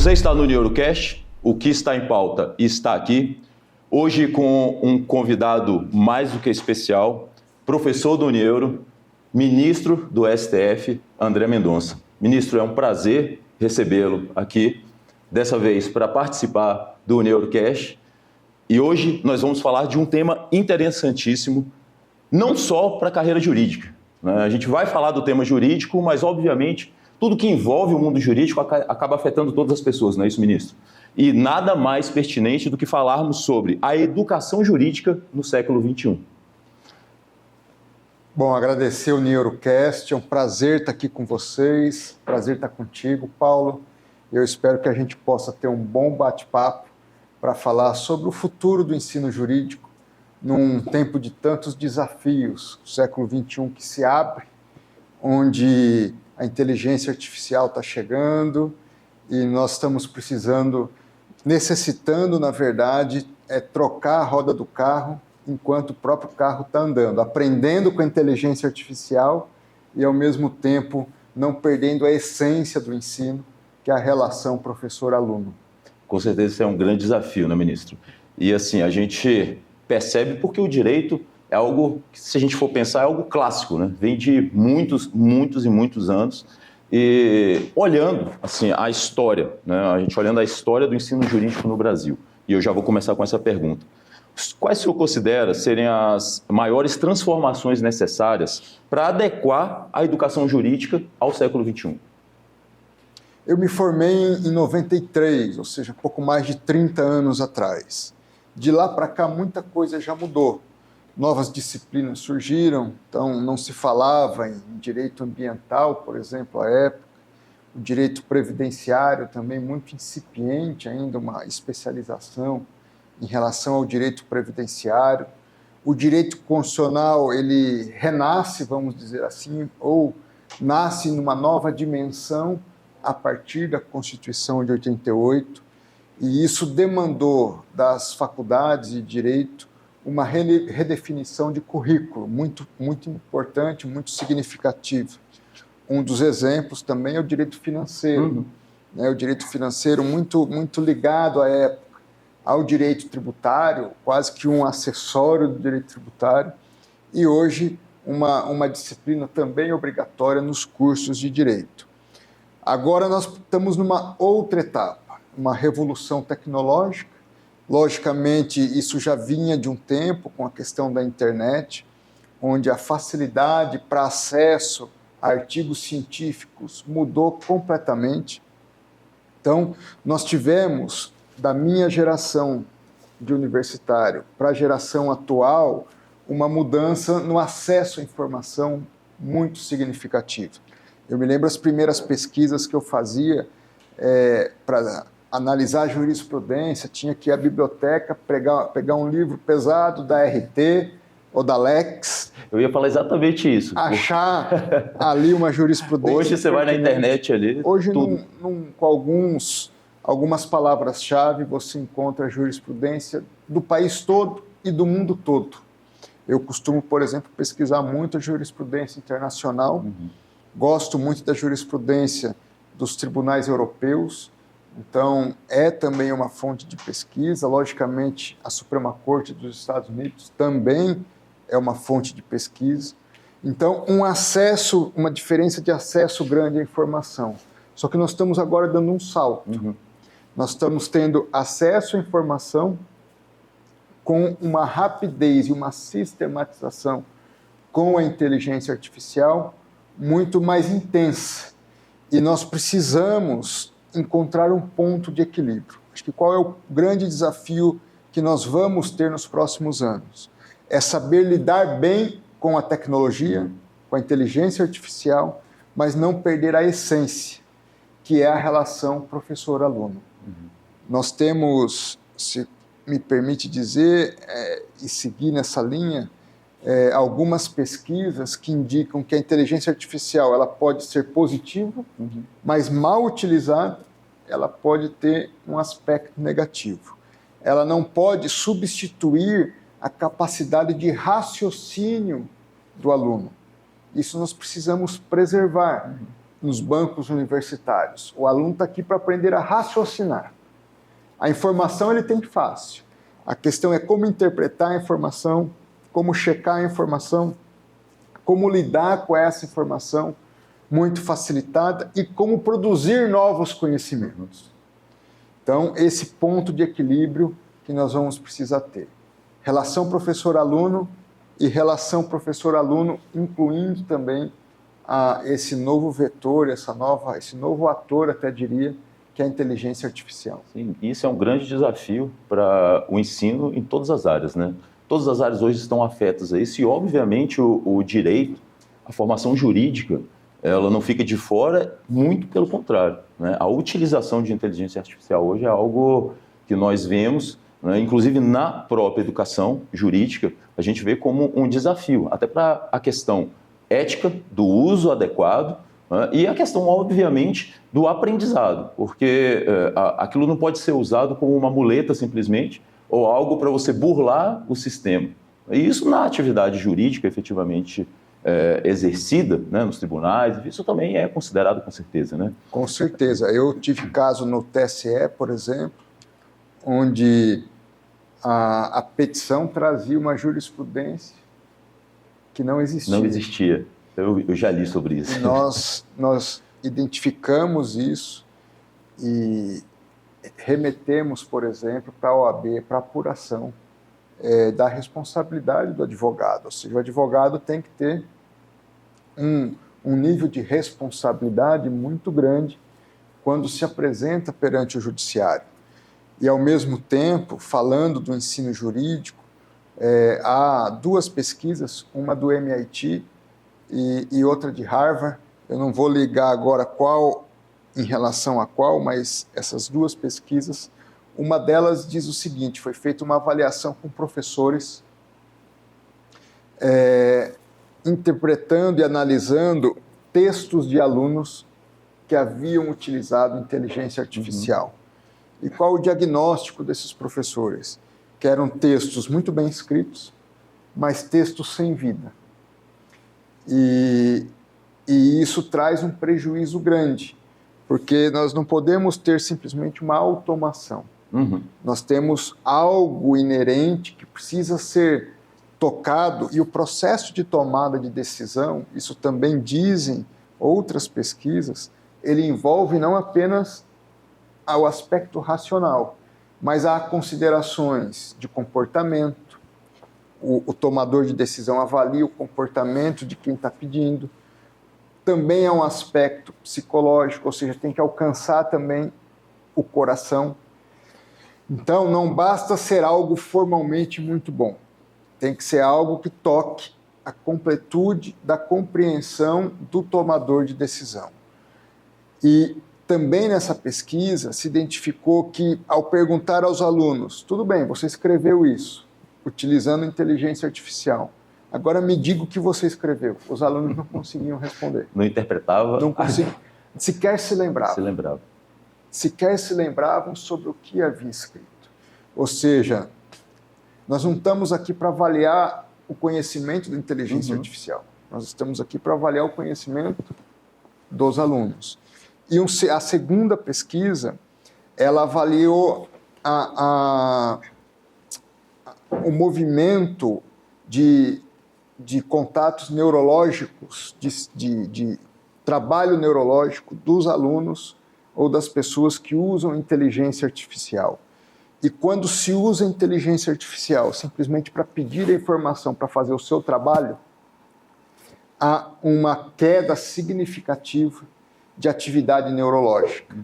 Você está no Neurocast, o que está em pauta está aqui. Hoje com um convidado mais do que especial, professor do Neuro, ministro do STF, André Mendonça. Ministro, é um prazer recebê-lo aqui, dessa vez para participar do Neurocast. E hoje nós vamos falar de um tema interessantíssimo, não só para a carreira jurídica, né? A gente vai falar do tema jurídico, mas obviamente tudo que envolve o mundo jurídico acaba afetando todas as pessoas, não é isso, ministro? E nada mais pertinente do que falarmos sobre a educação jurídica no século XXI. Bom, agradecer o Neurocast, é um prazer estar aqui com vocês, prazer estar contigo, Paulo. Eu espero que a gente possa ter um bom bate-papo para falar sobre o futuro do ensino jurídico num tempo de tantos desafios, o século XXI que se abre, onde a inteligência artificial está chegando e nós estamos necessitando, na verdade, trocar a roda do carro enquanto o próprio carro está andando, aprendendo com a inteligência artificial e, ao mesmo tempo, não perdendo a essência do ensino, que é a relação professor-aluno. Com certeza isso é um grande desafio, né, ministro? E assim, a gente percebe porque o direito é algo que, se a gente for pensar, é algo clássico, né? Vem de muitos e muitos anos. E olhando assim, a história, né? A gente olhando a história do ensino jurídico no Brasil, e eu já vou começar com essa pergunta. Quais o senhor considera serem as maiores transformações necessárias para adequar a educação jurídica ao século XXI? Eu me formei em 93, ou seja, pouco mais de 30 anos atrás. De lá para cá, muita coisa já mudou. Novas disciplinas surgiram, então não se falava em direito ambiental, por exemplo, à época. O direito previdenciário também muito incipiente, ainda uma especialização em relação ao direito previdenciário. O direito constitucional, ele renasce, vamos dizer assim, ou nasce numa nova dimensão a partir da Constituição de 88, e isso demandou das faculdades de direito uma redefinição de currículo muito importante, muito significativa. Um dos exemplos também é o direito financeiro, né? O direito financeiro muito ligado à época ao direito tributário, quase que um acessório do direito tributário, e hoje uma disciplina também obrigatória nos cursos de direito. Agora nós estamos numa outra etapa, uma revolução tecnológica. Logicamente, isso já vinha de um tempo com a questão da internet, onde a facilidade para acesso a artigos científicos mudou completamente. Então, nós tivemos, da minha geração de universitário para a geração atual, uma mudança no acesso à informação muito significativa. Eu me lembro as primeiras pesquisas que eu fazia para analisar a jurisprudência, tinha que ir à biblioteca, pegar um livro pesado da RT ou da Lex. Eu ia falar exatamente isso. Achar ali uma jurisprudência. Hoje você vai na internet ali. Hoje, com algumas palavras-chave, você encontra a jurisprudência do país todo e do mundo todo. Eu costumo, por exemplo, pesquisar muito a jurisprudência internacional. Gosto muito da jurisprudência dos tribunais europeus. Então, é também uma fonte de pesquisa. Logicamente, a Suprema Corte dos Estados Unidos também é uma fonte de pesquisa. Então, uma diferença de acesso grande à informação. Só que nós estamos agora dando um salto. Nós estamos tendo acesso à informação com uma rapidez e uma sistematização com a inteligência artificial muito mais intensa. E nós precisamos encontrar um ponto de equilíbrio. Acho que qual é o grande desafio que nós vamos ter nos próximos anos? É saber lidar bem com a tecnologia, com a inteligência artificial, mas não perder a essência, que é a relação professor-aluno. Nós temos, se me permite dizer, e seguir nessa linha, algumas pesquisas que indicam que a inteligência artificial ela pode ser positiva, mas mal utilizada, ela pode ter um aspecto negativo. Ela não pode substituir a capacidade de raciocínio do aluno. Isso nós precisamos preservar. nos bancos universitários. O aluno está aqui para aprender a raciocinar. A informação ele tem fácil. A questão é como interpretar a informação, como checar a informação, como lidar com essa informação muito facilitada e como produzir novos conhecimentos. Então, esse ponto de equilíbrio que nós vamos precisar ter. Relação professor-aluno e relação professor-aluno, incluindo também esse novo vetor, esse novo ator, até diria, que é a inteligência artificial. Sim, isso é um grande desafio para o ensino em todas as áreas, né? Todas as áreas hoje estão afetas a isso e, obviamente, o direito, a formação jurídica, ela não fica de fora, muito pelo contrário, né? A utilização de inteligência artificial hoje é algo que nós vemos, né? Inclusive na própria educação jurídica, a gente vê como um desafio, até para a questão ética do uso adequado, né? E a questão, obviamente, do aprendizado, porque aquilo não pode ser usado como uma muleta simplesmente, ou algo para você burlar o sistema. E isso na atividade jurídica, efetivamente, exercida, né, nos tribunais, isso também é considerado com certeza, né? Com certeza. Eu tive caso no TSE, por exemplo, onde a petição trazia uma jurisprudência que não existia. Não existia. Eu já li sobre isso. E nós identificamos isso e remetemos, por exemplo, para a OAB, para a apuração da responsabilidade do advogado. Ou seja, o advogado tem que ter um nível de responsabilidade muito grande quando se apresenta perante o judiciário. E, ao mesmo tempo, falando do ensino jurídico, há duas pesquisas, uma do MIT e outra de Harvard. Eu não vou ligar agora qual em relação a qual, mas essas duas pesquisas, uma delas diz o seguinte: foi feita uma avaliação com professores interpretando e analisando textos de alunos que haviam utilizado inteligência artificial. E qual o diagnóstico desses professores? Que eram textos muito bem escritos, mas textos sem vida. E isso traz um prejuízo grande, porque nós não podemos ter simplesmente uma automação. Nós temos algo inerente que precisa ser tocado, e o processo de tomada de decisão, isso também dizem outras pesquisas, ele envolve não apenas o aspecto racional, mas há considerações de comportamento. O tomador de decisão avalia o comportamento de quem está pedindo. Também há um aspecto psicológico, ou seja, tem que alcançar também o coração. Então, não basta ser algo formalmente muito bom. Tem que ser algo que toque a completude da compreensão do tomador de decisão. E também nessa pesquisa se identificou que, ao perguntar aos alunos, tudo bem, você escreveu isso, utilizando inteligência artificial, agora me diga o que você escreveu. Os alunos não conseguiam responder. Não interpretava? Não conseguiam. Sequer se lembravam. Se lembrava. Sequer se lembravam sobre o que havia escrito. Ou seja, nós não estamos aqui para avaliar o conhecimento da inteligência artificial. Nós estamos aqui para avaliar o conhecimento dos alunos. E a segunda pesquisa, ela avaliou o movimento de contatos neurológicos, de trabalho neurológico dos alunos ou das pessoas que usam inteligência artificial. E quando se usa inteligência artificial simplesmente para pedir a informação para fazer o seu trabalho, há uma queda significativa de atividade neurológica.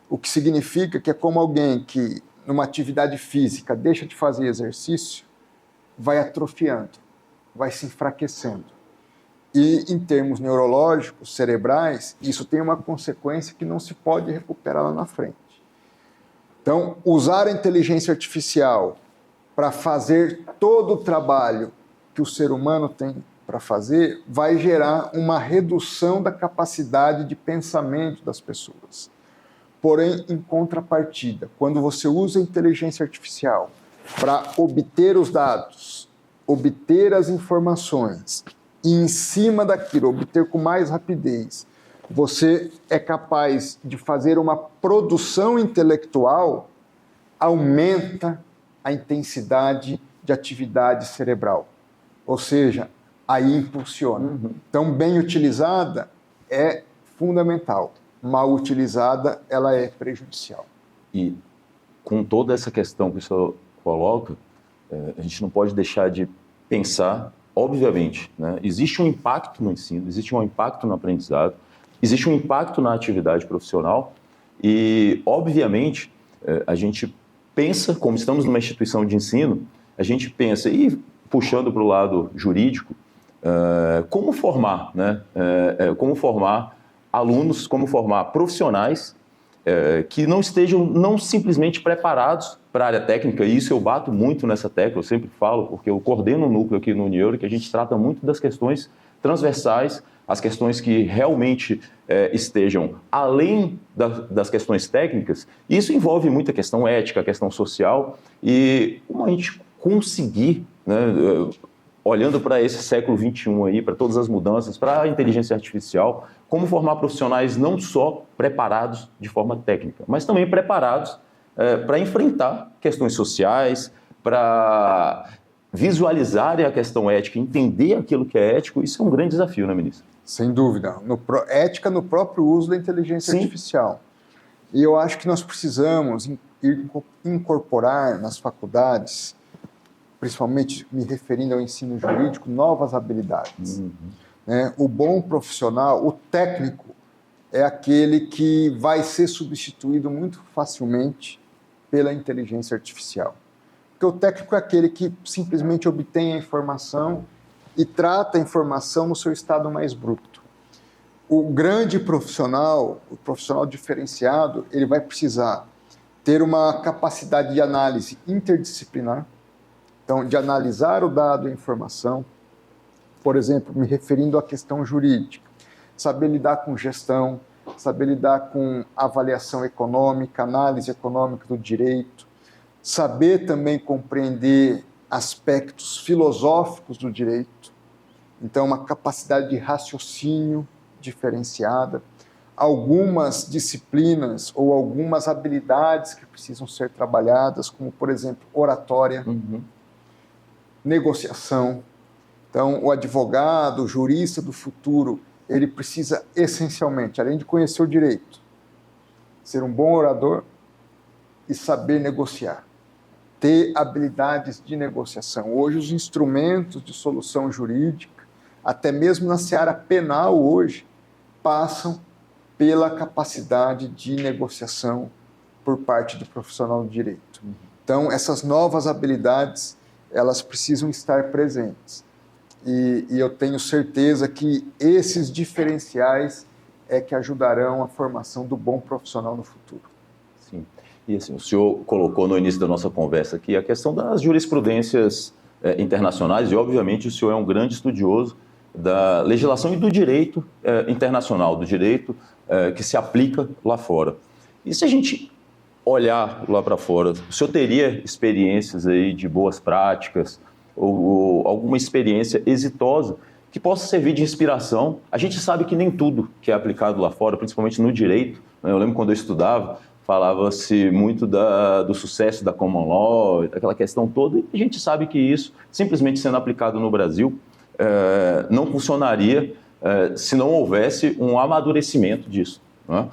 O que significa que é como alguém que, numa atividade física, deixa de fazer exercício, vai atrofiando, vai se enfraquecendo. E, em termos neurológicos, cerebrais, isso tem uma consequência que não se pode recuperar lá na frente. Então, usar a inteligência artificial para fazer todo o trabalho que o ser humano tem para fazer vai gerar uma redução da capacidade de pensamento das pessoas. Porém, em contrapartida, quando você usa a inteligência artificial para obter os dados, obter as informações, e em cima daquilo, obter com mais rapidez você é capaz de fazer uma produção intelectual, aumenta a intensidade de atividade cerebral. Ou seja, aí impulsiona. Então, bem utilizada é fundamental. Mal utilizada, ela é prejudicial. E com toda essa questão que o senhor coloca, a gente não pode deixar de pensar, obviamente, né? Existe um impacto no ensino, existe um impacto no aprendizado, existe um impacto na atividade profissional e, obviamente, a gente pensa, como estamos numa instituição de ensino, a gente pensa, e puxando para o lado jurídico, como formar, né? Como formar alunos, como formar profissionais que não estejam não simplesmente preparados para a área técnica, e isso eu bato muito nessa tecla, eu sempre falo, porque eu coordeno um núcleo aqui no Unioro, que a gente trata muito das questões transversais, as questões que realmente estejam além das questões técnicas, e isso envolve muita questão ética, questão social, e como a gente conseguir, né, olhando para esse século XXI aí, para todas as mudanças, para a inteligência artificial, como formar profissionais não só preparados de forma técnica, mas também preparados para enfrentar questões sociais, para visualizarem a questão ética, entender aquilo que é ético. Isso é um grande desafio, né, ministro? Sem dúvida. Ética no próprio uso da inteligência artificial. E eu acho que nós precisamos incorporar nas faculdades, principalmente me referindo ao ensino jurídico, novas habilidades. O bom profissional, o técnico, é aquele que vai ser substituído muito facilmente pela inteligência artificial. Porque o técnico é aquele que simplesmente obtém a informação e trata a informação no seu estado mais bruto. O grande profissional, o profissional diferenciado, ele vai precisar ter uma capacidade de análise interdisciplinar, então, de analisar o dado e a informação, por exemplo, me referindo à questão jurídica, saber lidar com gestão, saber lidar com avaliação econômica, análise econômica do direito, saber também compreender aspectos filosóficos do direito, então uma capacidade de raciocínio diferenciada, algumas disciplinas ou algumas habilidades que precisam ser trabalhadas, como, por exemplo, oratória, negociação. Então, o advogado, o jurista do futuro, ele precisa essencialmente, além de conhecer o direito, ser um bom orador e saber negociar, ter habilidades de negociação. Hoje, os instrumentos de solução jurídica, até mesmo na seara penal hoje, passam pela capacidade de negociação por parte do profissional do direito. Então, essas novas habilidades, elas precisam estar presentes. E eu tenho certeza que esses diferenciais é que ajudarão a formação do bom profissional no futuro. Sim. E assim, o senhor colocou no início da nossa conversa aqui a questão das jurisprudências internacionais, e obviamente o senhor é um grande estudioso da legislação e do direito internacional, do direito que se aplica lá fora. E se a gente olhar lá para fora, o senhor teria experiências aí de boas práticas ou alguma experiência exitosa que possa servir de inspiração? A gente sabe que nem tudo que é aplicado lá fora, principalmente no direito, né? Eu lembro quando eu estudava, falava-se muito do sucesso da common law, aquela questão toda, e a gente sabe que isso, simplesmente sendo aplicado no Brasil, não funcionaria se não houvesse um amadurecimento disso, né?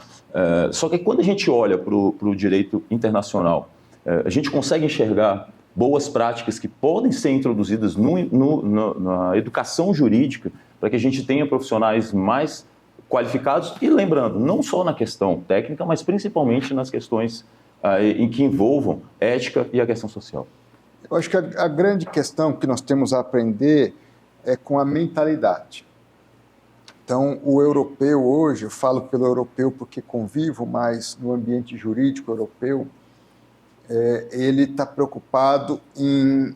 Só que quando a gente olha para o direito internacional, a gente consegue enxergar boas práticas que podem ser introduzidas na educação jurídica para que a gente tenha profissionais mais qualificados e, lembrando, não só na questão técnica, mas principalmente nas questões em que envolvam ética e a questão social. Eu acho que a grande questão que nós temos a aprender é com a mentalidade. Então, o europeu hoje, eu falo pelo europeu porque convivo mais no ambiente jurídico europeu, ele está preocupado em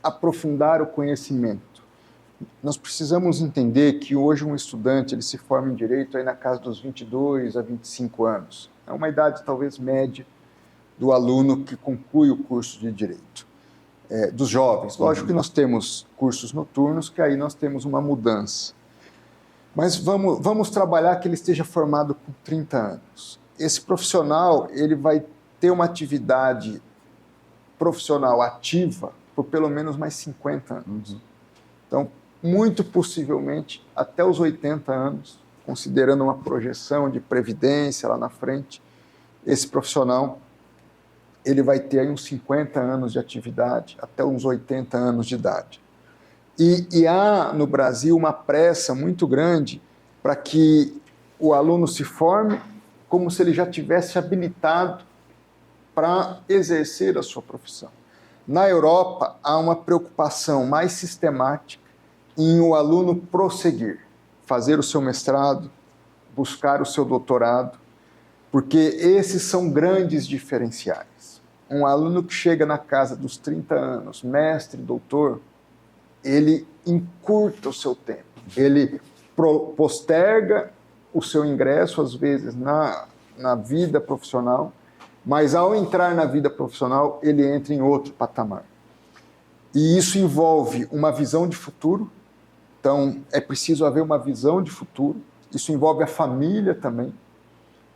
aprofundar o conhecimento. Nós precisamos entender que hoje um estudante ele se forma em direito aí na casa dos 22 a 25 anos. É uma idade talvez média do aluno que conclui o curso de direito. Dos jovens. Lógico que nós temos cursos noturnos, que aí nós temos uma mudança. Mas vamos trabalhar que ele esteja formado com 30 anos. Esse profissional ele vai ter uma atividade profissional ativa por pelo menos mais 50 anos. Então, muito possivelmente, até os 80 anos, considerando uma projeção de previdência lá na frente, esse profissional ele vai ter aí uns 50 anos de atividade, até uns 80 anos de idade. E há no Brasil uma pressa muito grande para que o aluno se forme como se ele já tivesse habilitado para exercer a sua profissão. Na Europa, há uma preocupação mais sistemática em o aluno prosseguir, fazer o seu mestrado, buscar o seu doutorado, porque esses são grandes diferenciais. Um aluno que chega na casa dos 30 anos, mestre, doutor, ele encurta o seu tempo, ele posterga o seu ingresso, às vezes, na vida profissional, mas ao entrar na vida profissional, ele entra em outro patamar. E isso envolve uma visão de futuro, então é preciso haver uma visão de futuro, isso envolve a família também,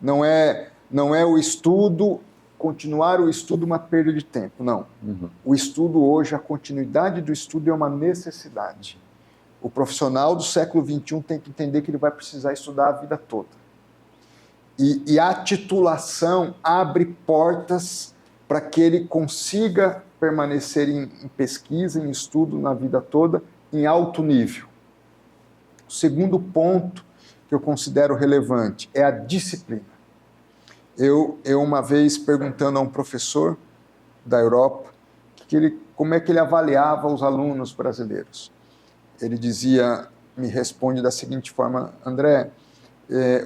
não é o estudo, continuar o estudo uma perda de tempo, não. O estudo hoje, a continuidade do estudo é uma necessidade. O profissional do século XXI tem que entender que ele vai precisar estudar a vida toda. E a titulação abre portas para que ele consiga permanecer em pesquisa, em estudo na vida toda, em alto nível. O segundo ponto que eu considero relevante é a disciplina. Eu uma vez, perguntando a um professor da Europa como é que ele avaliava os alunos brasileiros. Ele me responde da seguinte forma: André,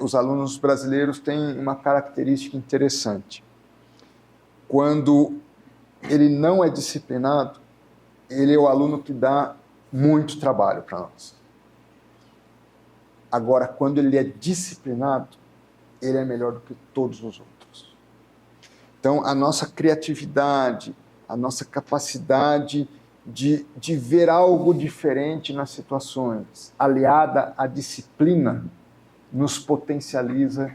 os alunos brasileiros têm uma característica interessante. Quando ele não é disciplinado, ele é o aluno que dá muito trabalho para nós. Agora, quando ele é disciplinado, ele é melhor do que todos os outros. Então, a nossa criatividade, a nossa capacidade de ver algo diferente nas situações, aliada à disciplina, nos potencializa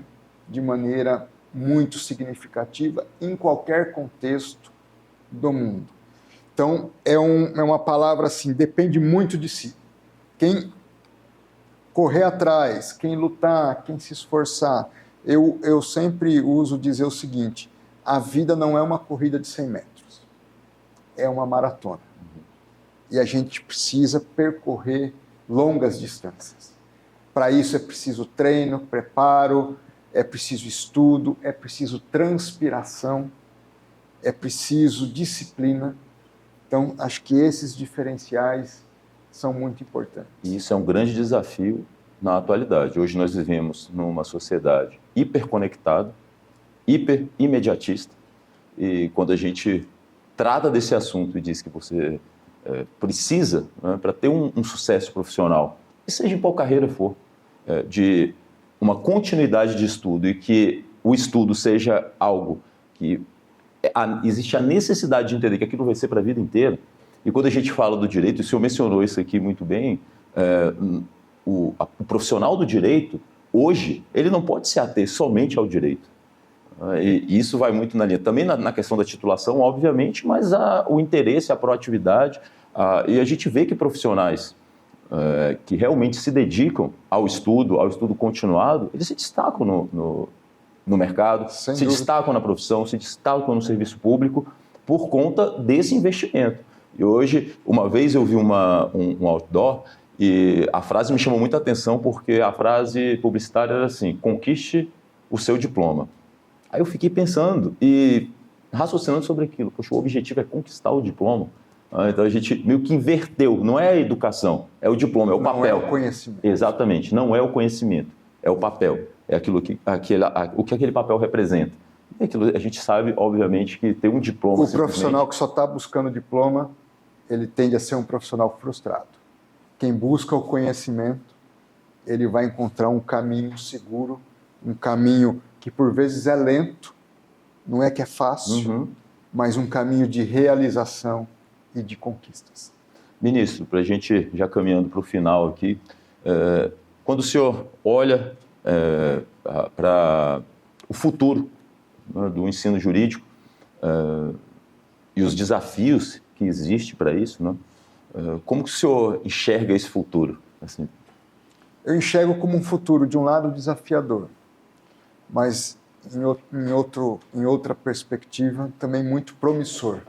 de maneira muito significativa em qualquer contexto do mundo. Então, é uma palavra assim, depende muito de si. Quem correr atrás, quem lutar, quem se esforçar. Eu sempre uso dizer o seguinte: a vida não é uma corrida de 100 metros, é uma maratona. E a gente precisa percorrer longas distâncias. Para isso é preciso treino, preparo, é preciso estudo, é preciso transpiração, é preciso disciplina. Então, acho que esses diferenciais são muito importantes. E isso é um grande desafio na atualidade. Hoje nós vivemos numa sociedade hiperconectada, hiperimediatista, e quando a gente trata desse assunto e diz que você precisa, né, para ter um sucesso profissional, e seja em qual carreira for, de uma continuidade de estudo e que o estudo seja algo que existe a necessidade de entender que aquilo vai ser para a vida inteira. E quando a gente fala do direito, e o senhor mencionou isso aqui muito bem, o profissional do direito, hoje, ele não pode se ater somente ao direito. E isso vai muito na linha, também na questão da titulação, obviamente, mas o interesse, a proatividade, e a gente vê que profissionais que realmente se dedicam ao estudo continuado, eles se destacam no mercado, se destacam na profissão, se destacam no serviço público por conta desse investimento. E hoje, uma vez eu vi um outdoor e a frase me chamou muita atenção porque a frase publicitária era assim: conquiste o seu diploma. Aí eu fiquei pensando e raciocinando sobre aquilo. Poxa, o objetivo é conquistar o diploma. Então a gente meio que inverteu. Não é a educação, é o diploma, é o papel. Não é o conhecimento. Exatamente, não é o conhecimento, é o papel. É o que aquele papel representa. E aquilo, a gente sabe, obviamente, que ter um diploma... O profissional que só está buscando diploma, ele tende a ser um profissional frustrado. Quem busca o conhecimento, ele vai encontrar um caminho seguro, um caminho que por vezes é lento, não é que é fácil, mas um caminho de realização e de conquistas. Ministro, para a gente já caminhando para o final aqui, quando o senhor olha para o futuro, né, do ensino jurídico e os desafios que existem para isso, né, como que o senhor enxerga esse futuro? Assim? Eu enxergo como um futuro, de um lado, desafiador, mas em outra perspectiva também muito promissor.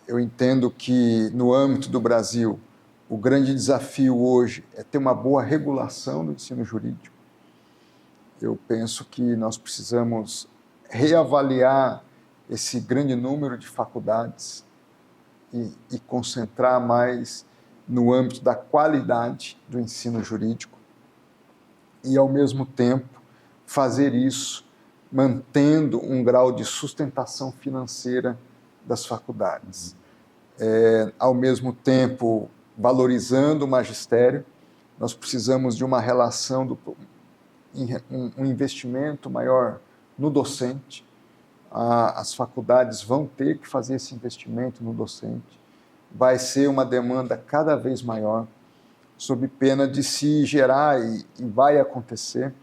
Eu entendo que, no âmbito do Brasil, o grande desafio hoje é ter uma boa regulação do ensino jurídico. Eu penso que nós precisamos reavaliar esse grande número de faculdades e concentrar mais no âmbito da qualidade do ensino jurídico e, ao mesmo tempo, fazer isso mantendo um grau de sustentação financeira das faculdades. Ao mesmo tempo, valorizando o magistério, nós precisamos de uma relação, um investimento maior no docente. As faculdades vão ter que fazer esse investimento no docente. Vai ser uma demanda cada vez maior, sob pena de se gerar, e vai acontecer,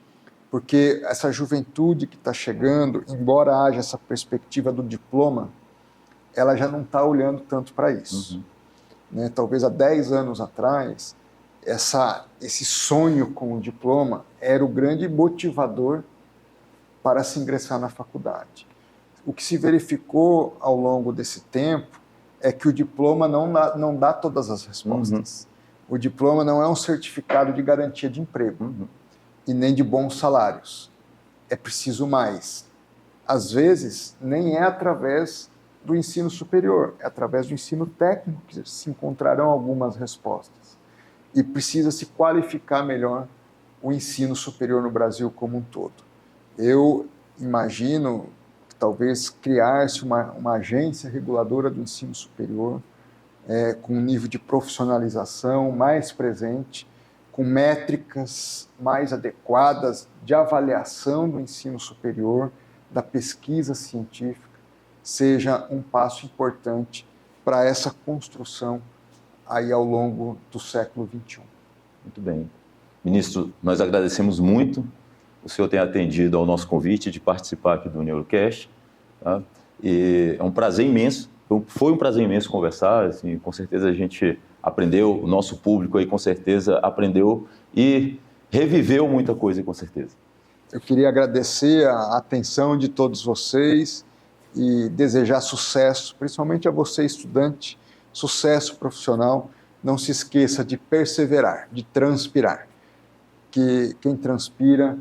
porque essa juventude que está chegando, embora haja essa perspectiva do diploma, ela já não está olhando tanto para isso. Né? Talvez há 10 anos atrás, esse sonho com o diploma era o grande motivador para se ingressar na faculdade. O que se verificou ao longo desse tempo é que o diploma não dá todas as respostas. O diploma não é um certificado de garantia de emprego e nem de bons salários. É preciso mais. Às vezes, nem é através do ensino superior, é através do ensino técnico que se encontrarão algumas respostas. E precisa se qualificar melhor o ensino superior no Brasil como um todo. Eu imagino que talvez criar-se uma agência reguladora do ensino superior, com um nível de profissionalização mais presente, com métricas mais adequadas de avaliação do ensino superior, da pesquisa científica, seja um passo importante para essa construção aí ao longo do século XXI. Muito bem. Ministro, nós agradecemos muito o senhor ter atendido ao nosso convite de participar aqui do Neurocast. Tá? E é um prazer imenso, foi um prazer imenso conversar, assim, com certeza a gente aprendeu, o nosso público aí com certeza aprendeu e reviveu muita coisa, com certeza. Eu queria agradecer a atenção de todos vocês e desejar sucesso, principalmente a você, estudante, sucesso profissional. Não se esqueça de perseverar, de transpirar. Que quem transpira,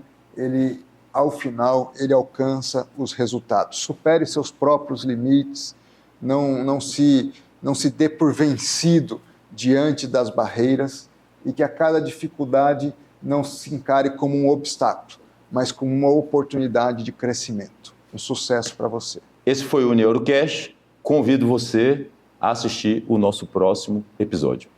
ao final, ele alcança os resultados. Supere seus próprios limites, não se dê por vencido diante das barreiras e que a cada dificuldade não se encare como um obstáculo, mas como uma oportunidade de crescimento. Um sucesso para você. Esse foi o Neurocast. Convido você a assistir o nosso próximo episódio.